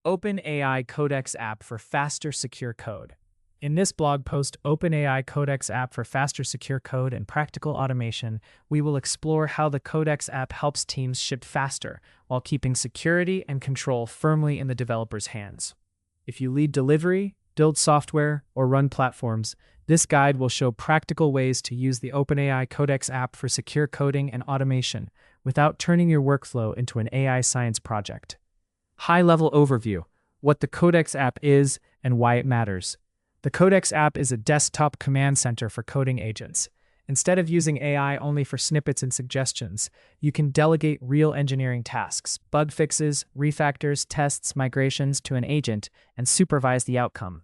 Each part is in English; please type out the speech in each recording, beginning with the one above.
OpenAI Codex app for faster, secure code. In this blog post, OpenAI Codex app for faster, secure code and practical automation, we will explore how the Codex app helps teams ship faster while keeping security and control firmly in the developer's hands. If you lead delivery, build software, or run platforms, this guide will show practical ways to use the OpenAI Codex app for secure coding and automation without turning your workflow into an AI science project. High-level overview: what the Codex app is and why it matters. The Codex app is a desktop command center for coding agents. Instead of using AI only for snippets and suggestions, you can delegate real engineering tasks, bug fixes, refactors, tests, migrations to an agent, and supervise the outcome.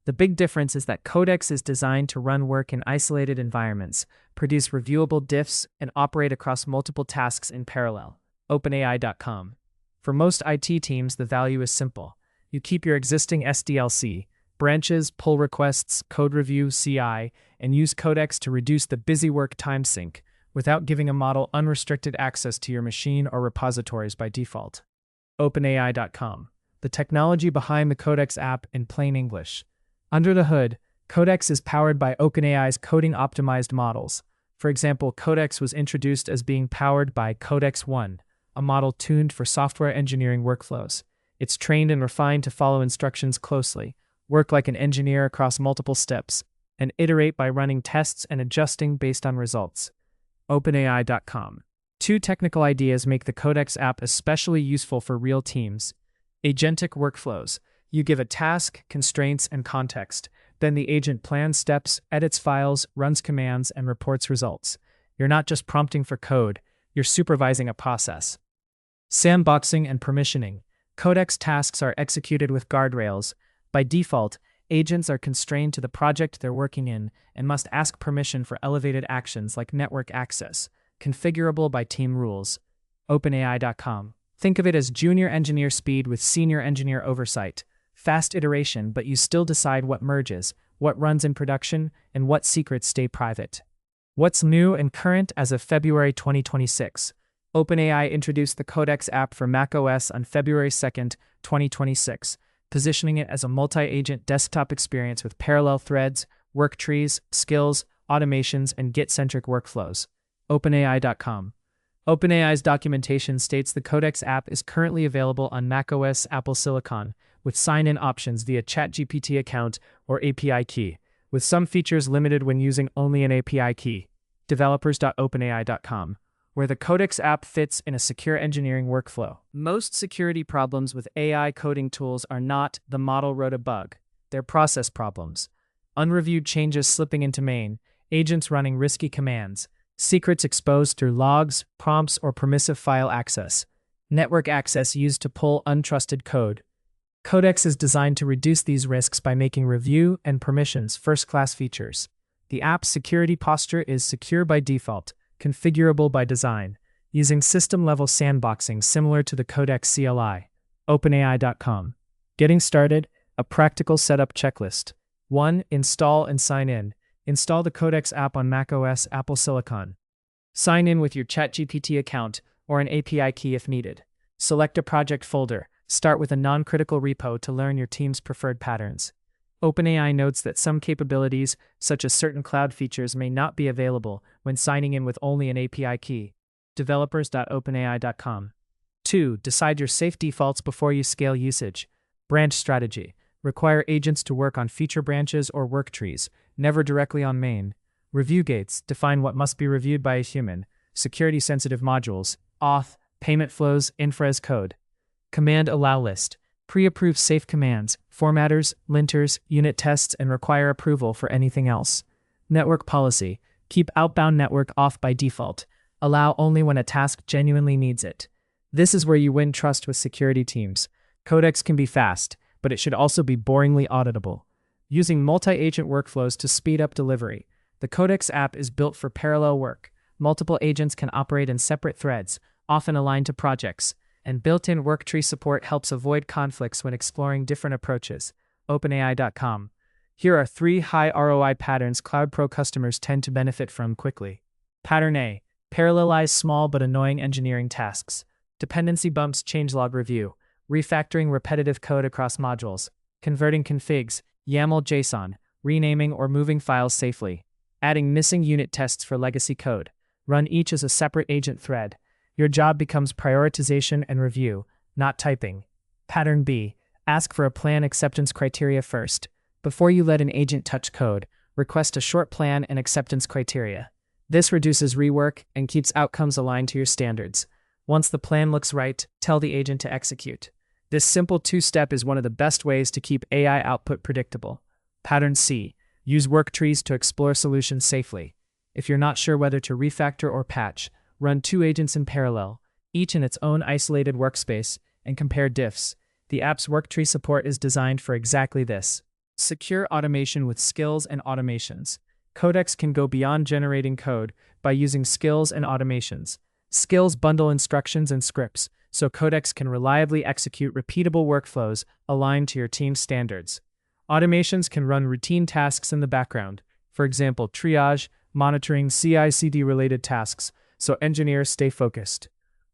The big difference is that Codex is designed to run work in isolated environments, produce reviewable diffs, and operate across multiple tasks in parallel. OpenAI.com. For most IT teams, the value is simple. You keep your existing SDLC, branches, pull requests, code review, CI, and use Codex to reduce the busy work time sink without giving a model unrestricted access to your machine or repositories by default. OpenAI.com. The technology behind the Codex app in plain English. Under the hood, Codex is powered by OpenAI's coding-optimized models. For example, Codex was introduced as being powered by Codex 1, a model tuned for software engineering workflows. It's trained and refined to follow instructions closely, work like an engineer across multiple steps, and iterate by running tests and adjusting based on results. OpenAI.com. Two technical ideas make the Codex app especially useful for real teams. Agentic workflows. You give a task, constraints, and context. Then the agent plans steps, edits files, runs commands, and reports results. You're not just prompting for code, you're supervising a process. Sandboxing and permissioning. Codex tasks are executed with guardrails. By default, agents are constrained to the project they're working in and must ask permission for elevated actions like network access, configurable by team rules. OpenAI.com. Think of it as junior engineer speed with senior engineer oversight. Fast iteration, but you still decide what merges, what runs in production, and what secrets stay private. What's new and current as of February 2026? OpenAI introduced the Codex app for macOS on February 2, 2026, positioning it as a multi-agent desktop experience with parallel threads, work trees, skills, automations, and Git-centric workflows. OpenAI.com. OpenAI's documentation states the Codex app is currently available on macOS Apple Silicon, with sign-in options via ChatGPT account or API key, with some features limited when using only an API key. Developers.openai.com. Where the Codex app fits in a secure engineering workflow. Most security problems with AI coding tools are not the model wrote a bug. They're process problems. Unreviewed changes slipping into main, agents running risky commands, secrets exposed through logs, prompts, or permissive file access, network access used to pull untrusted code. Codex is designed to reduce these risks by making review and permissions first-class features. The app's security posture is secure by default, configurable by design, using system-level sandboxing similar to the Codex CLI. OpenAI.com. Getting started, a practical setup checklist. 1. Install and sign in. Install the Codex app on macOS Apple Silicon. Sign in with your ChatGPT account or an API key if needed. Select a project folder. Start with a non-critical repo to learn your team's preferred patterns. OpenAI notes that some capabilities, such as certain cloud features, may not be available when signing in with only an API key. Developers.openai.com. 2. Decide your safe defaults before you scale usage. Branch strategy. Require agents to work on feature branches or work trees, never directly on main. Review gates. Define what must be reviewed by a human. Security-sensitive modules. Auth, payment flows, infra as code. Command allow list. Pre-approve safe commands, formatters, linters, unit tests, and require approval for anything else. Network policy. Keep outbound network off by default. Allow only when a task genuinely needs it. This is where you win trust with security teams. Codex can be fast, but it should also be boringly auditable. Using multi-agent workflows to speed up delivery. The Codex app is built for parallel work. Multiple agents can operate in separate threads, often aligned to projects, and built-in worktree support helps avoid conflicts when exploring different approaches. OpenAI.com. Here are 3 high ROI patterns Cloud Pro customers tend to benefit from quickly. Pattern A. Parallelize small but annoying engineering tasks. Dependency bumps changelog review. refactoring repetitive code across modules, converting configs, YAML JSON, renaming or moving files safely, adding missing unit tests for legacy code. Run each as a separate agent thread. Your job becomes prioritization and review, not typing. Pattern B. Ask for a plan acceptance criteria first. Before you let an agent touch code, request a short plan and acceptance criteria. This reduces rework and keeps outcomes aligned to your standards. Once the plan looks right, tell the agent to execute. This simple two-step is one of the best ways to keep AI output predictable. Pattern C. Use work trees to explore solutions safely. If you're not sure whether to refactor or patch, run 2 agents in parallel, each in its own isolated workspace, and compare diffs. The app's worktree support is designed for exactly this. Secure automation with skills and automations. Codex can go beyond generating code by using skills and automations. Skills bundle instructions and scripts, so Codex can reliably execute repeatable workflows aligned to your team's standards. Automations can run routine tasks in the background, for example, triage, monitoring CI/CD-related tasks, so engineers stay focused.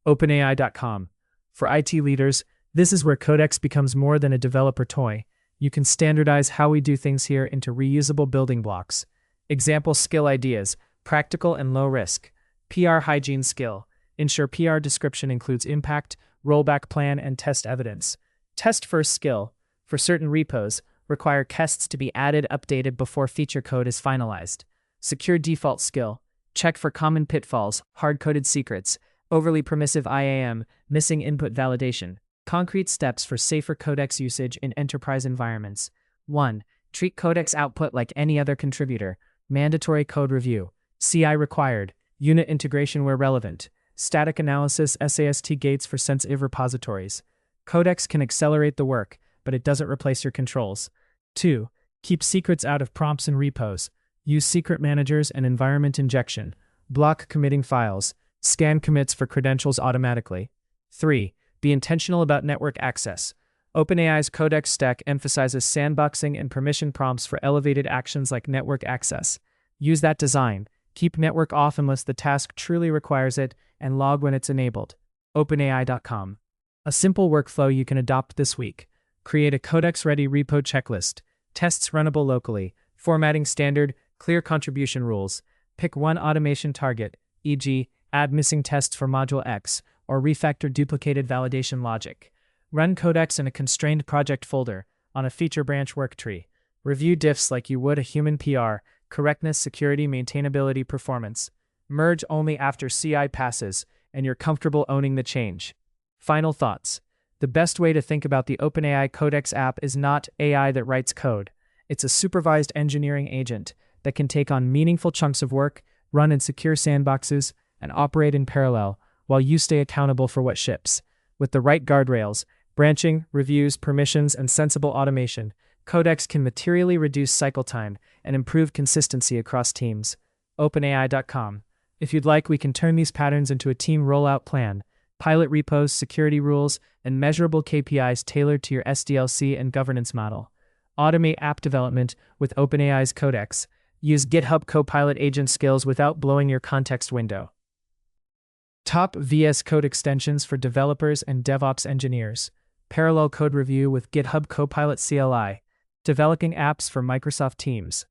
OpenAI.com. For IT leaders, this is where Codex becomes more than a developer toy. You can standardize how we do things here into reusable building blocks. Example skill ideas, practical and low risk. PR hygiene skill. Ensure PR description includes impact, rollback plan, and test evidence. Test first skill. For certain repos, require tests to be added, updated before feature code is finalized. Secure default skill. Check for common pitfalls, hard-coded secrets, overly permissive IAM, missing input validation. Concrete steps for safer Codex usage in enterprise environments. 1. Treat Codex output like any other contributor. Mandatory code review. CI required. Unit integration where relevant. Static analysis SAST gates for sensitive repositories. Codex can accelerate the work, but it doesn't replace your controls. 2. Keep secrets out of prompts and repos. Use secret managers and environment injection. Block committing files. Scan commits for credentials automatically. 3. Be intentional about network access. OpenAI's Codex stack emphasizes sandboxing and permission prompts for elevated actions like network access. Use that design. Keep network off unless the task truly requires it, and log when it's enabled. OpenAI.com. A simple workflow you can adopt this week. Create a Codex-ready repo checklist. Tests runnable locally. Formatting standard, clear contribution rules. Pick one automation target, e.g., add missing tests for module X, or refactor duplicated validation logic. Run Codex in a constrained project folder on a feature branch worktree. Review diffs like you would a human PR, correctness, security, maintainability, performance. Merge only after CI passes, and you're comfortable owning the change. Final thoughts. The best way to think about the OpenAI Codex app is not AI that writes code. It's a supervised engineering agent that can take on meaningful chunks of work, run in secure sandboxes, and operate in parallel while you stay accountable for what ships. With the right guardrails, branching, reviews, permissions, and sensible automation, Codex can materially reduce cycle time and improve consistency across teams. OpenAI.com. If you'd like, we can turn these patterns into a team rollout plan. Pilot repos, security rules, and measurable KPIs tailored to your SDLC and governance model. Automate app development with OpenAI's Codex. Use GitHub Copilot agent skills without blowing your context window. Top VS Code extensions for developers and DevOps engineers. Parallel code review with GitHub Copilot CLI. Developing apps for Microsoft Teams.